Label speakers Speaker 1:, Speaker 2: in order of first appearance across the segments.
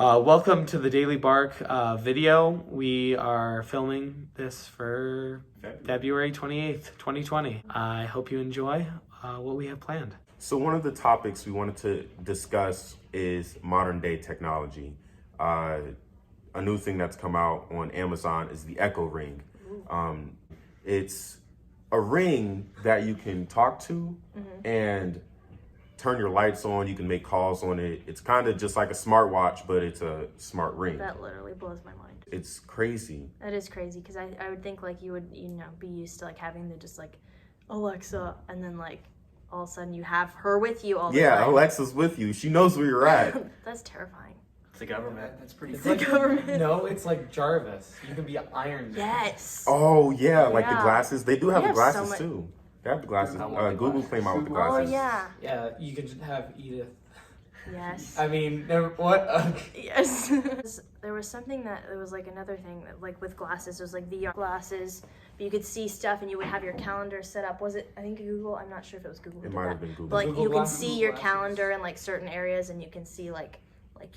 Speaker 1: Welcome to the Daily Bark video. We are filming this for February 28th, 2020. I hope you enjoy what we have planned.
Speaker 2: So one of the topics we wanted to discuss is modern day technology. A new thing that's come out on Amazon is the Echo Ring. It's a ring that you can talk to and turn your lights on. You can make calls on it. It's kind of just like a smartwatch, but it's a smart ring.
Speaker 3: That literally blows my mind.
Speaker 2: It's crazy.
Speaker 3: That is crazy because I would think like you would, be used to like having to just like Alexa and then like all of a sudden you have her with you all the time.
Speaker 2: Yeah, Alexa's with you. She knows where you're at.
Speaker 3: That's terrifying.
Speaker 4: It's the government. That's pretty
Speaker 3: It's the government.
Speaker 1: No, it's like Jarvis. You can be Iron Man.
Speaker 3: Yes.
Speaker 2: Oh yeah, like the
Speaker 3: Yeah.
Speaker 2: glasses. They do have
Speaker 3: We
Speaker 2: the
Speaker 3: have so
Speaker 2: glasses
Speaker 3: much-
Speaker 2: too. They have the glasses.
Speaker 4: I want the
Speaker 2: Google
Speaker 4: glasses.
Speaker 2: came out with the
Speaker 3: Oh
Speaker 2: glasses.
Speaker 3: yeah.
Speaker 1: Yeah, you can have Edith.
Speaker 3: Yes.
Speaker 1: I mean, what?
Speaker 3: Yes. There was something that it was like another thing that like with glasses, it was like VR glasses, but you could see stuff and you would have your calendar set up. Was it, I think Google, I'm not sure if it was Google. who
Speaker 2: It
Speaker 3: did
Speaker 2: might
Speaker 3: that.
Speaker 2: have been Google.
Speaker 3: But like
Speaker 1: Google
Speaker 3: you can
Speaker 1: Glasses.
Speaker 3: see your calendar in like certain areas and you can see like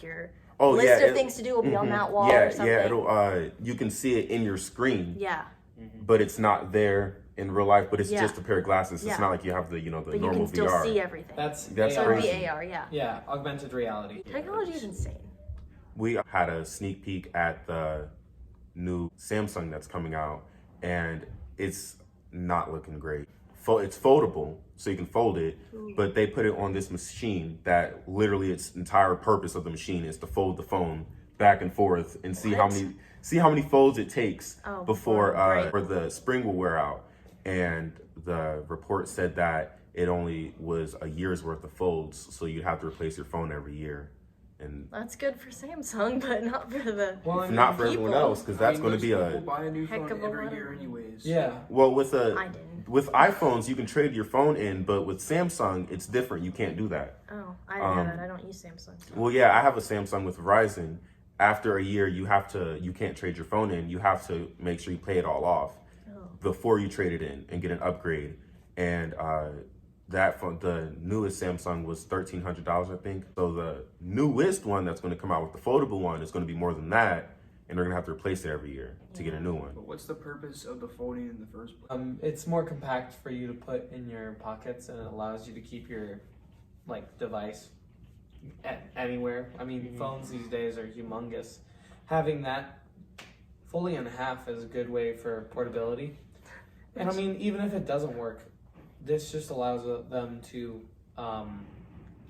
Speaker 3: your
Speaker 2: Oh
Speaker 3: list of things to do will be on that wall or something.
Speaker 2: Yeah, it'll you can see it in your screen,
Speaker 3: Yeah.
Speaker 2: but it's not there in real life, but it's
Speaker 3: Yeah.
Speaker 2: just a pair of glasses. It's
Speaker 3: Yeah.
Speaker 2: not like you have the the
Speaker 3: But you
Speaker 2: normal
Speaker 3: can still
Speaker 2: VR.
Speaker 3: see everything.
Speaker 1: That's
Speaker 2: That's
Speaker 3: so it would
Speaker 2: crazy.
Speaker 3: be AR, yeah.
Speaker 1: Yeah, augmented reality.
Speaker 3: Technology is insane.
Speaker 2: We had a sneak peek at the new Samsung that's coming out, and it's not looking great. It's foldable, so you can fold it, but they put it on this machine that literally its entire purpose of the machine is to fold the phone back and forth and see how many folds it takes before
Speaker 3: right.
Speaker 2: or the spring will wear out. And the report said that it only was a year's worth of folds, so you'd have to replace your phone every year. And
Speaker 3: That's good for Samsung, but not for the
Speaker 1: Well, I mean,
Speaker 2: not for everyone else, because that's going to be
Speaker 4: people
Speaker 2: a
Speaker 4: buy a new
Speaker 3: heck
Speaker 4: phone
Speaker 3: of a
Speaker 4: every
Speaker 3: lot of
Speaker 4: year
Speaker 3: money.
Speaker 4: anyways.
Speaker 1: yeah.
Speaker 2: well
Speaker 3: I didn't.
Speaker 2: with iPhones you can trade your phone in, but with Samsung it's different. You can't do that.
Speaker 3: Oh, I didn't know that. I don't use Samsung.
Speaker 2: Well, yeah, I have a Samsung with Verizon. After a year, you can't trade your phone in. You have to make sure you pay it all off before you trade it in and get an upgrade. And that phone, the newest Samsung was $1,300, I think. So the newest one that's going to come out with the foldable one is going to be more than that, and they're going to have to replace it every year to get a new one.
Speaker 4: But what's the purpose of the folding in the first place?
Speaker 1: It's more compact for you to put in your pockets, and it allows you to keep your device anywhere. I mean, phones these days are humongous. Having that fully in half is a good way for portability. And I mean, even if it doesn't work, this just allows them to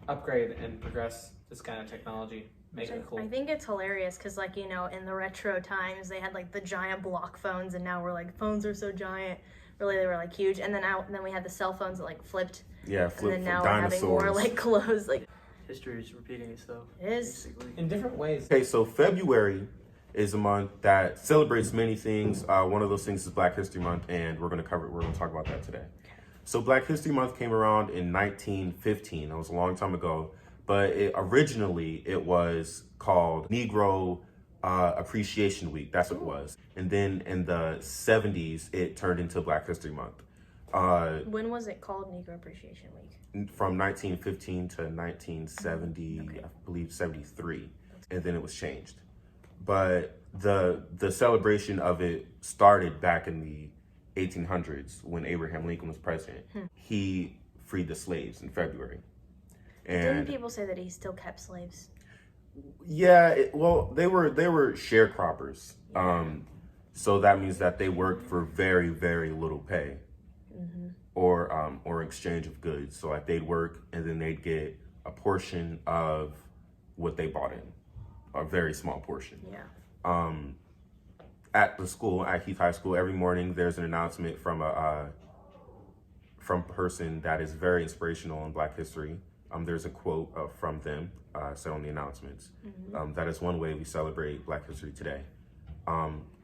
Speaker 1: upgrade and progress this kind of technology, make it cool.
Speaker 3: I think it's hilarious because, in the retro times, they had like the giant block phones, and now we're like, phones are so giant. Really, they were like huge. And then we had the cell phones that like flipped.
Speaker 2: Yeah,
Speaker 3: And
Speaker 2: flip
Speaker 3: then now
Speaker 2: dinosaurs.
Speaker 3: we're having more like clothes. Like
Speaker 4: History is repeating itself.
Speaker 3: it is.
Speaker 4: Basically.
Speaker 1: In different ways.
Speaker 2: Okay, so February is a month that celebrates many things. One of those things is Black History Month, and we're going to talk about that today. So Black History Month came around in 1915. That was a long time ago, but originally it was called Negro Appreciation Week. That's what it was. And then in the 70s, it turned into Black History Month.
Speaker 3: When was it called Negro Appreciation Week?
Speaker 2: From 1915 to 1970, I believe 73, and then it was changed. But the celebration of it started back in the 1800s when Abraham Lincoln was president. He freed the slaves in February.
Speaker 3: Didn't
Speaker 2: And
Speaker 3: people say that he still kept slaves?
Speaker 2: yeah, well, they were sharecroppers. So that means that they worked for very, very little pay. Or exchange of goods. So like they'd work and then they'd get a portion of what they bought in, a very small portion.
Speaker 3: Yeah.
Speaker 2: At the school, at Heath High School, every morning there's an announcement from a person that is very inspirational in Black history. There's a quote from them said on the announcements. That is one way we celebrate Black history today.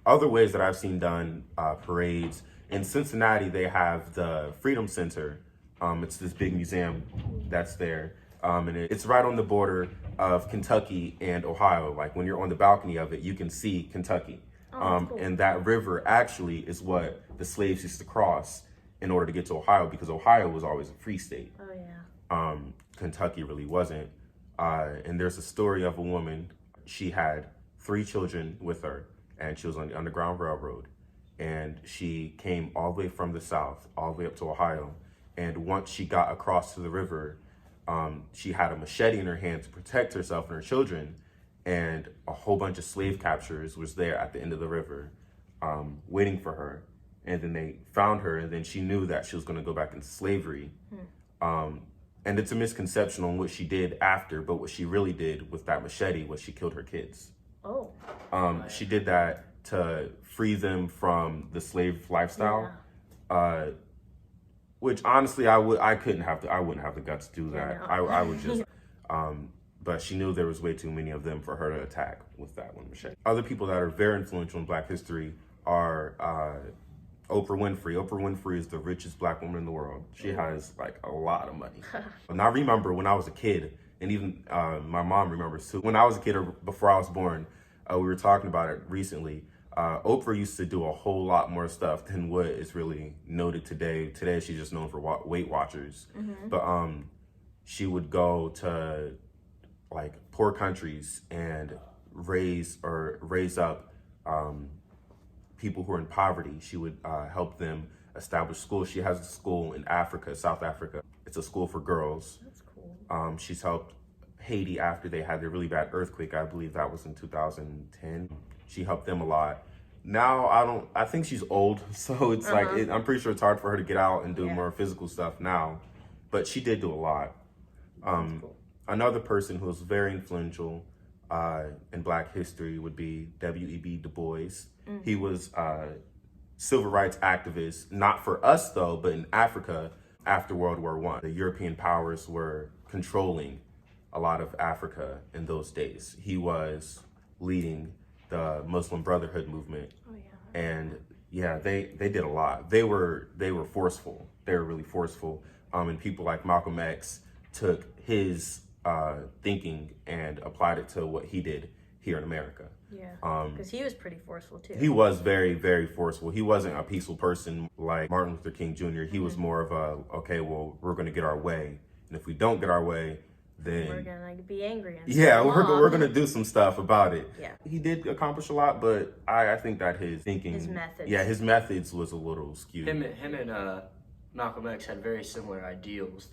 Speaker 2: Other ways that I've seen done, parades. In Cincinnati, they have the Freedom Center. It's this big museum that's there. And it's right on the border of Kentucky and Ohio. Like when you're on the balcony of it, you can see Kentucky.
Speaker 3: Cool.
Speaker 2: And that river actually is what the slaves used to cross in order to get to Ohio, because Ohio was always a free state.
Speaker 3: Oh yeah.
Speaker 2: Kentucky really wasn't. And there's a story of a woman, she had 3 children with her, and she was on the Underground Railroad. And she came all the way from the South, all the way up to Ohio. And once she got across to the river, she had a machete in her hand to protect herself and her children. And a whole bunch of slave capturers was there at the end of the river, waiting for her. And then they found her, and then she knew that she was going to go back into slavery. And it's a misconception on what she did after, but what she really did with that machete was she killed her kids.
Speaker 3: Oh.
Speaker 2: She did that to free them from the slave lifestyle, which honestly I wouldn't have the guts to do that.
Speaker 3: Yeah, no.
Speaker 2: I would just, but she knew there was way too many of them for her to attack with that one machete. Other people that are very influential in Black history are Oprah Winfrey. Oprah Winfrey is the richest Black woman in the world. She has like a lot of money. And I remember when I was a kid, and even my mom remembers too. When I was a kid, or before I was born, we were talking about it recently. Oprah used to do a whole lot more stuff than what is really noted today. Today, she's just known for Weight Watchers. But she would go to like poor countries and raise up people who are in poverty. She would help them establish schools. She has a school in Africa, South Africa. It's a school for girls.
Speaker 3: That's cool.
Speaker 2: She's helped Haiti after they had their really bad earthquake. I believe that was in 2010. She helped them a lot. Now I think she's old, so it's like I'm pretty sure it's hard for her to get out and do more physical stuff now, but she did do a lot.
Speaker 1: Cool.
Speaker 2: Another person who was very influential in Black history would be W.E.B. Du Bois. He was a civil rights activist, not for us though, but in Africa after World War I. The European powers were controlling a lot of Africa in those days. He was leading the Muslim Brotherhood movement.
Speaker 3: Oh, yeah.
Speaker 2: And yeah, they did a lot. They were forceful. They were really forceful. And people like Malcolm X took his thinking and applied it to what he did here in America.
Speaker 3: Yeah, because he was pretty forceful too.
Speaker 2: He was very, very forceful. He wasn't a peaceful person like Martin Luther King Jr. He was more of a, okay, well, we're going to get our way. And if we don't get our way, then
Speaker 3: we're gonna like be angry. And
Speaker 2: we're gonna do some stuff about it.
Speaker 3: Yeah,
Speaker 2: he did accomplish a lot, but I think that his thinking, his methods was a little skewed.
Speaker 4: Him and Malcolm X had very similar ideals.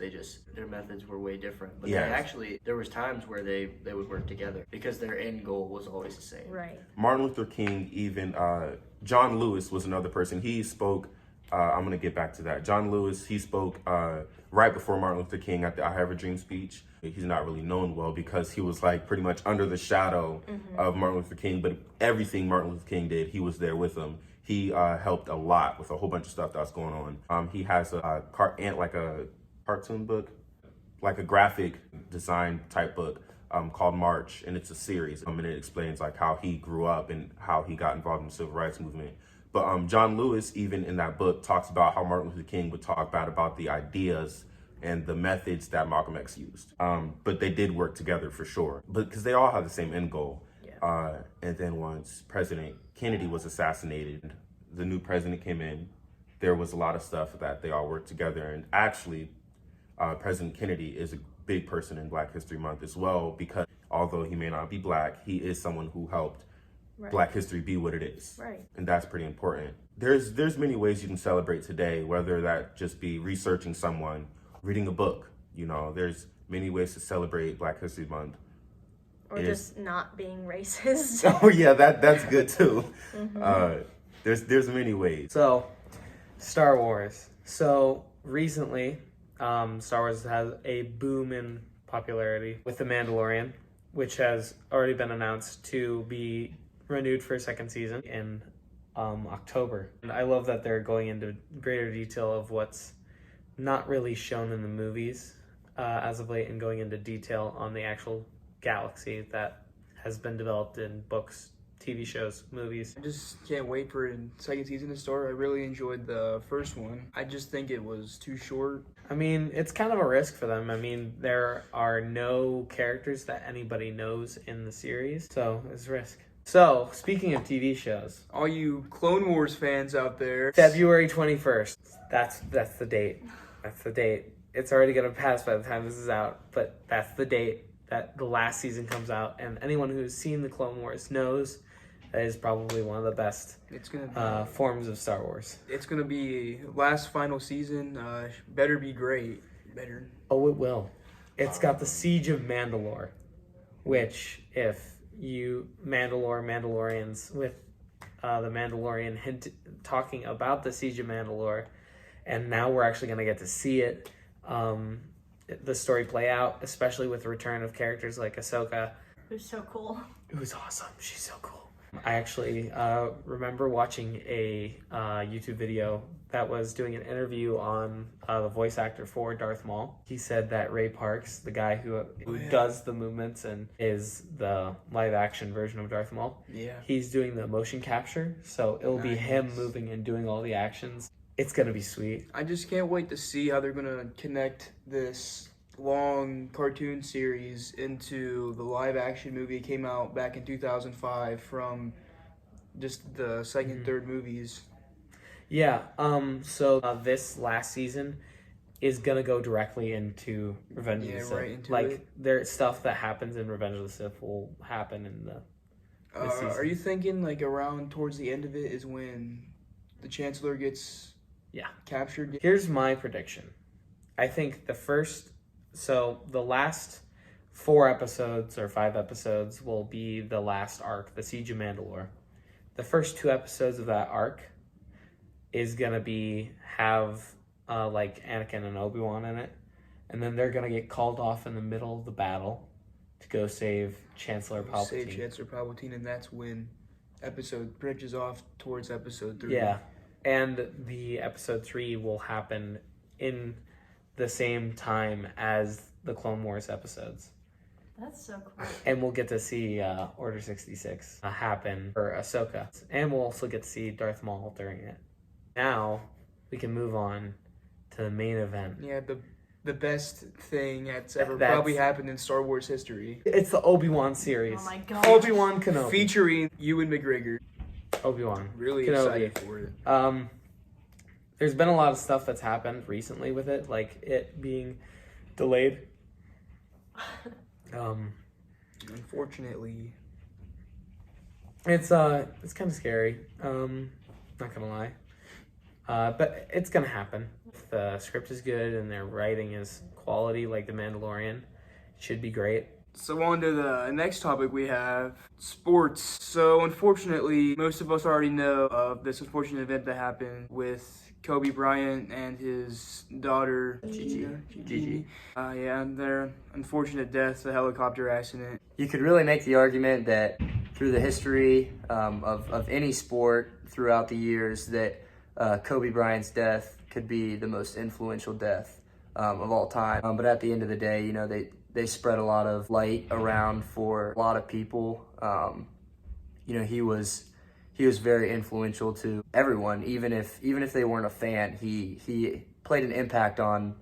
Speaker 4: Their methods were way different. But there was times where they would work together because their end goal was always the same.
Speaker 3: Right.
Speaker 2: Martin Luther King, even John Lewis was another person. He spoke. I'm gonna get back to that. John Lewis, he spoke right before Martin Luther King at the "I Have a Dream" speech. He's not really known well because he was like pretty much under the shadow of Martin Luther King, but everything Martin Luther King did, he was there with him. He helped a lot with a whole bunch of stuff that's going on. He has a cartoon book, like a graphic design type book called March, and it's a series. And it explains like how he grew up and how he got involved in the civil rights movement. But John Lewis, even in that book, talks about how Martin Luther King would talk bad about the ideas and the methods that Malcolm X used. But they did work together for sure, because they all had the same end goal.
Speaker 3: Yeah.
Speaker 2: And then once President Kennedy was assassinated, the new president came in, there was a lot of stuff that they all worked together. And actually, President Kennedy is a big person in Black History Month as well, because although he may not be Black, he is someone who helped Black history be what it is.
Speaker 3: Right.
Speaker 2: And that's pretty important. There's many ways you can celebrate today, whether that just be researching someone, reading a book. There's many ways to celebrate Black History Month.
Speaker 3: Or just not being racist.
Speaker 2: Oh yeah, that's good too. There's many ways.
Speaker 1: So, Star Wars. So recently, Star Wars has a boom in popularity with The Mandalorian, which has already been announced to be renewed for a second season in October. And I love that they're going into greater detail of what's not really shown in the movies as of late, and going into detail on the actual galaxy that has been developed in books, TV shows, movies.
Speaker 4: I just can't wait for the second season to start. I really enjoyed the first one. I just think it was too short.
Speaker 1: I mean, it's kind of a risk for them. I mean, there are no characters that anybody knows in the series, so it's a risk. So, speaking of TV shows,
Speaker 4: All you Clone Wars fans out there.
Speaker 1: February 21st. That's the date. That's the date. It's already going to pass by the time this is out, but that's the date. that the last season comes out, and anyone who's seen the Clone Wars knows that is probably one of the best
Speaker 5: It's gonna be
Speaker 1: forms of Star Wars.
Speaker 5: it's gonna be last final season. Better be great. Better.
Speaker 1: Oh, it will. It's got the Siege of Mandalore, which if you Mandalorians with the Mandalorian hint talking about the Siege of Mandalore, and now we're actually going to get to see it, the story play out, especially with the return of characters like Ahsoka.
Speaker 3: It was so cool.
Speaker 1: It was awesome. She's so cool. I actually remember watching a YouTube video that was doing an interview on the voice actor for Darth Maul. He said that Ray Parks, the guy who does the movements and is the live action version of Darth Maul, he's doing the motion capture. So it'll be him moving and doing all the actions. It's going to be sweet.
Speaker 5: I just can't wait to see how they're gonna connect this long cartoon series into the live action movie. It came out back in 2005 from just the second, third movies.
Speaker 1: Yeah, so this last season is gonna go directly into Revenge of the Sith.
Speaker 5: Right into
Speaker 1: like,
Speaker 5: it.
Speaker 1: there's stuff that happens in Revenge of the Sith will happen in this season.
Speaker 5: Are you thinking like around towards the end of it is when the Chancellor gets captured?
Speaker 1: Here's my prediction. I think the last 4 episodes or 5 episodes will be the last arc, the Siege of Mandalore. The first 2 episodes of that arc is gonna have like Anakin and Obi-Wan in it, and then they're gonna get called off in the middle of the battle to go save Chancellor Palpatine.
Speaker 5: And that's when episode bridges off towards episode 3.
Speaker 1: Yeah, and the episode 3 will happen in the same time as the Clone Wars episodes.
Speaker 3: That's so cool.
Speaker 1: And we'll get to see Order 66 happen for Ahsoka. And we'll also get to see Darth Maul during it. Now, we can move on to the main event.
Speaker 5: Yeah, the best thing that's ever probably happened in Star Wars history.
Speaker 1: It's the Obi-Wan series.
Speaker 3: Oh my god.
Speaker 1: Obi-Wan Kenobi.
Speaker 5: Featuring Ewan McGregor.
Speaker 1: Obi-Wan.
Speaker 5: Really
Speaker 1: Kenobi.
Speaker 5: excited for it.
Speaker 1: There's been a lot of stuff that's happened recently with it, like it being delayed.
Speaker 5: Unfortunately.
Speaker 1: It's kind of scary. Not gonna lie. But it's gonna happen. If the script is good and their writing is quality, like The Mandalorian, it should be great.
Speaker 5: So on to the next topic we have, sports. So unfortunately, most of us already know of this unfortunate event that happened with Kobe Bryant and his daughter, Gigi. Their unfortunate death, the helicopter accident.
Speaker 4: You could really make the argument that through the history of any sport throughout the years that Kobe Bryant's death could be the most influential death of all time. But at the end of the day, you know, they spread a lot of light around for a lot of people. You know, he was very influential to everyone, even if they weren't a fan. He played an impact on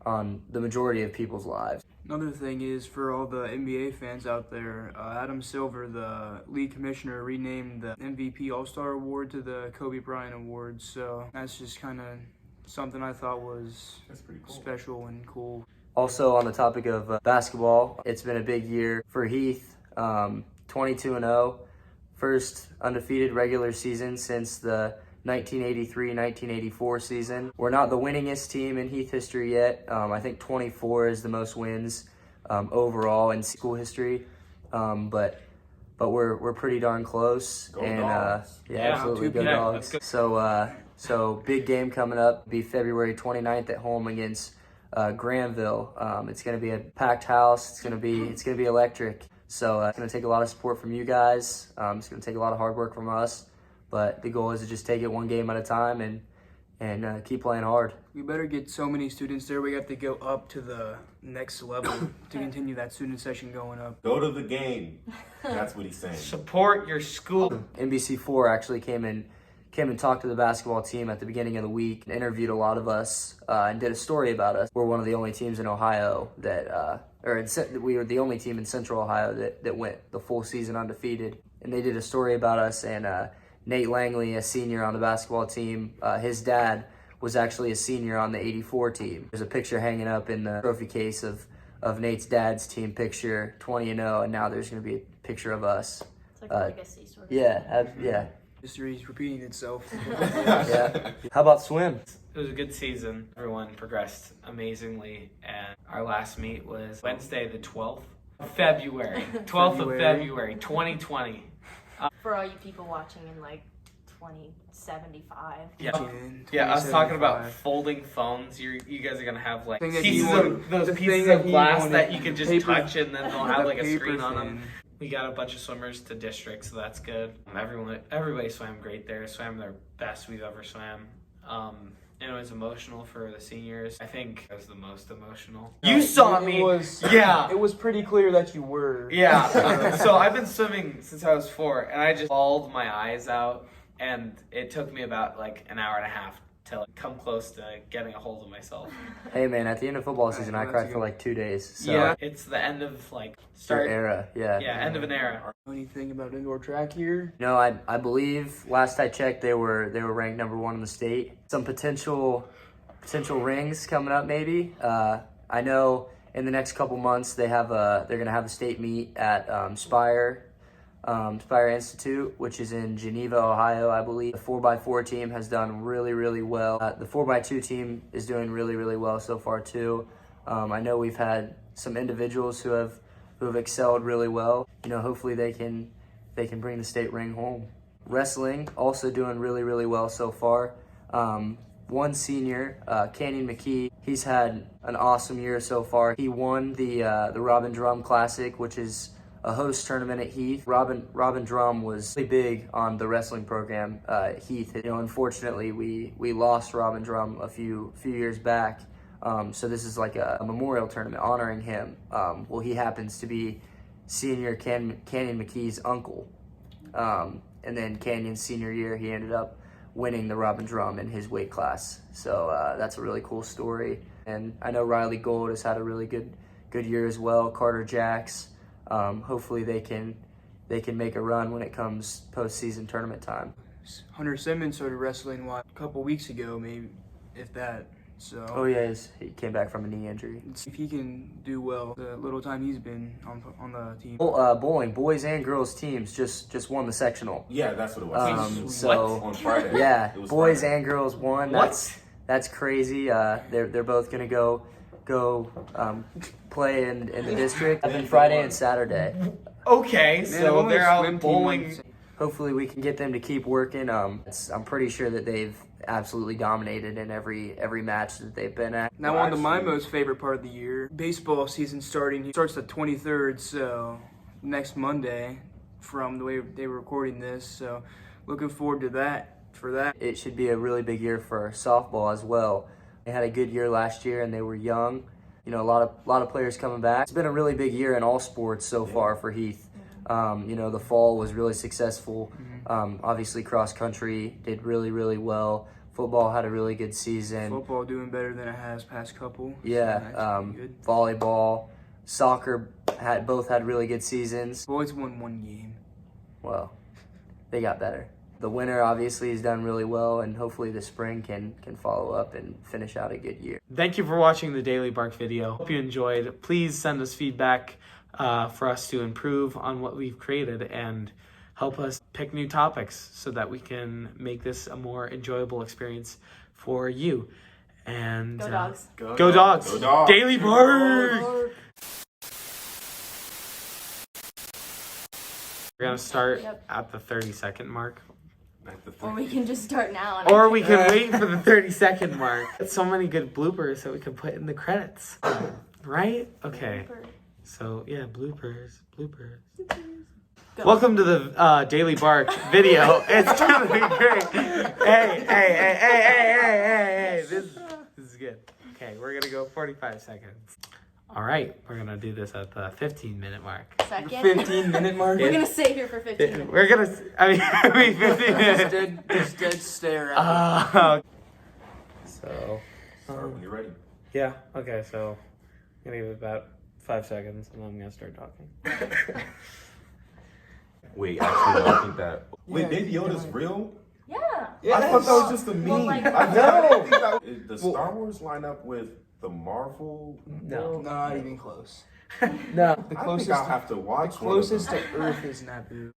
Speaker 4: the majority of people's lives.
Speaker 5: Another thing is, for all the NBA fans out there, Adam Silver, the league commissioner, renamed the MVP All-Star Award to the Kobe Bryant Award. So that's just kind of something I thought was pretty cool. Special and cool.
Speaker 4: Also, on the topic of basketball, it's been a big year for Heath. 22-0, first undefeated regular season since the 1983-1984 season. We're not the winningest team in Heath history yet. I think 24 is the most wins overall in school history. But we're pretty darn close.
Speaker 2: Go Dogs.
Speaker 4: Absolutely, go Dogs. So big game coming up. Be February 29th at home against Granville. It's going to be a packed house. It's going to be electric. So it's going to take a lot of support from you guys. It's going to take a lot of hard work from us. But the goal is to just take it one game at a time and keep playing hard.
Speaker 5: We better get so many students there. We have to go up to the next level to continue that student session going up.
Speaker 2: Go to the game. That's what he's saying.
Speaker 1: Support your school.
Speaker 4: NBC4 actually came and talked to the basketball team at the beginning of the week and interviewed a lot of us and did a story about us. We're one of the only teams in Ohio we were the only team in Central Ohio that went the full season undefeated. And they did a story about us, and Nate Langley, a senior on the basketball team, his dad was actually a senior on the '84 team. There's a picture hanging up in the trophy case of of Nate's dad's team picture, 20-0, and now there's going to be a picture of us.
Speaker 3: It's like a legacy sort of.
Speaker 4: Yeah.
Speaker 5: History's repeating itself.
Speaker 4: Yeah. How about swim?
Speaker 1: It was a good season. Everyone progressed amazingly, and our last meet was Wednesday, the 12th of February. 12th of February, 2020.
Speaker 3: For all you people watching in like 2075.
Speaker 1: Yeah, I was talking about folding phones. You guys are gonna have like
Speaker 5: Thing that
Speaker 1: pieces
Speaker 5: he
Speaker 1: of those
Speaker 5: the
Speaker 1: pieces
Speaker 5: thing
Speaker 1: of
Speaker 5: that he
Speaker 1: glass
Speaker 5: wanted,
Speaker 1: that you can just
Speaker 5: paper-
Speaker 1: touch, and then they'll have
Speaker 5: the
Speaker 1: like a
Speaker 5: paper
Speaker 1: screen on
Speaker 5: thin.
Speaker 1: them. We got a bunch of swimmers to district, so that's good. Everybody swam great there. Swam their best we've ever swam. And it was emotional for the seniors. I think it was the most emotional. You saw me. Yeah.
Speaker 5: It was pretty clear that you were.
Speaker 1: Yeah. So I've been swimming since I was 4, and I just bawled my eyes out, and it took me about like an hour and a half to like, come close to getting a hold of myself.
Speaker 4: Hey man, at the end of football season, I
Speaker 5: that's
Speaker 4: cried
Speaker 5: good.
Speaker 4: for like 2 days. So
Speaker 1: Yeah. It's the end of like
Speaker 4: Your era, yeah.
Speaker 1: Yeah, end of an era.
Speaker 5: Anything about indoor track here?
Speaker 4: No, I believe last I checked they were ranked number 1 in the state. Some potential rings coming up maybe. I know in the next couple months they're gonna have a state meet at Spire Institute, which is in Geneva, Ohio, I believe. The 4x4 team has done really, really well. The 4x2 team is doing really, really well so far too. I know we've had some individuals who have excelled really well. You know, hopefully they can bring the state ring home. Wrestling also doing really, really well so far. One senior, Canyon McKee, he's had an awesome year so far. He won the Robin Drum Classic, which is a host tournament at Heath. Robin Drum was really big on the wrestling program at Heath. You know, unfortunately, we lost Robin Drum a few years back. So this is like a memorial tournament honoring him. Well, he happens to be senior Canyon McKee's uncle. And then Canyon's senior year, he ended up winning the Robin Drum in his weight class. So that's a really cool story. And I know Riley Gold has had a really good year as well. Carter Jacks. Hopefully they can make a run when it comes postseason tournament time.
Speaker 5: Hunter Simmons started wrestling a couple weeks ago, maybe, if that. So.
Speaker 4: Oh yeah, he came back from a knee injury.
Speaker 5: If he can do well, the little time he's been on the team.
Speaker 4: Bowling, boys and girls teams just won the sectional.
Speaker 2: Yeah, that's what it was.
Speaker 4: So
Speaker 2: on Friday.
Speaker 4: Yeah,
Speaker 2: It was
Speaker 4: boys
Speaker 2: Friday.
Speaker 4: and girls won.
Speaker 1: What?
Speaker 4: That's crazy. They're both gonna go play in the district. I've been Friday and Saturday.
Speaker 1: Okay,
Speaker 5: Man,
Speaker 1: so
Speaker 5: only
Speaker 1: they're
Speaker 5: a
Speaker 1: out
Speaker 5: swim team
Speaker 1: bowling.
Speaker 5: won.
Speaker 4: Hopefully we can get them to keep working. I'm pretty sure that they've absolutely dominated in every match that they've been at.
Speaker 5: Now on to my most favorite part of the year. Baseball season starting. It starts the 23rd, so next Monday from the way they were recording this. So looking forward to that.
Speaker 4: It should be a really big year for softball as well. They had a good year last year and they were young. You know, a lot of players coming back. It's been a really big year in all sports so far for Heath. You know, the fall was really successful. Obviously cross country did really, really well. Football had a really good season.
Speaker 5: Football doing better than it has past couple.
Speaker 4: Yeah,
Speaker 5: So that's pretty good.
Speaker 4: volleyball, soccer both had really good seasons.
Speaker 5: Boys won one game.
Speaker 4: Well, they got better. The winter obviously has done really well, and hopefully the spring can follow up and finish out a good year.
Speaker 1: Thank you for watching the Daily Bark video. Hope you enjoyed. Please send us feedback for us to improve on what we've created and help us pick new topics so that we can make this a more enjoyable experience for you. And
Speaker 3: Go Dogs.
Speaker 1: Go Dogs.
Speaker 2: Go Dogs.
Speaker 1: Daily Bark. We're gonna start at the 30-second mark.
Speaker 3: Or we can just start now. And
Speaker 1: Or we can wait for the 30-second mark. So many good bloopers that we can put in the credits. Right? Okay. So, yeah, bloopers.
Speaker 3: Go.
Speaker 1: Welcome to the Daily Bark video. It's gonna be great. Hey. This is good. Okay, we're gonna go 45 seconds. All right, we're gonna do this at the 15-minute mark.
Speaker 3: Second.
Speaker 5: 15-minute mark.
Speaker 3: We're gonna stay here for 15 minutes.
Speaker 1: We're gonna, I mean 15 minutes.
Speaker 5: Just dead stare at
Speaker 1: So,
Speaker 2: Start when you're ready.
Speaker 1: yeah, okay, so I'm gonna give it about 5 seconds and I'm gonna start talking.
Speaker 2: Wait, actually, no, I think that. Wait,
Speaker 5: Yeah,
Speaker 2: Baby Yoda's real?
Speaker 3: Yeah.
Speaker 2: I thought that was just a meme.
Speaker 3: Well, like-
Speaker 2: I didn't think that. The Star Wars line up with the Marvel?
Speaker 1: No.
Speaker 2: world?
Speaker 5: Not even close.
Speaker 1: No.
Speaker 5: The
Speaker 2: I
Speaker 5: closest,
Speaker 2: think I'll have to
Speaker 5: the
Speaker 2: watch
Speaker 5: closest
Speaker 2: one
Speaker 5: to
Speaker 2: of them.
Speaker 5: Earth is Naboo.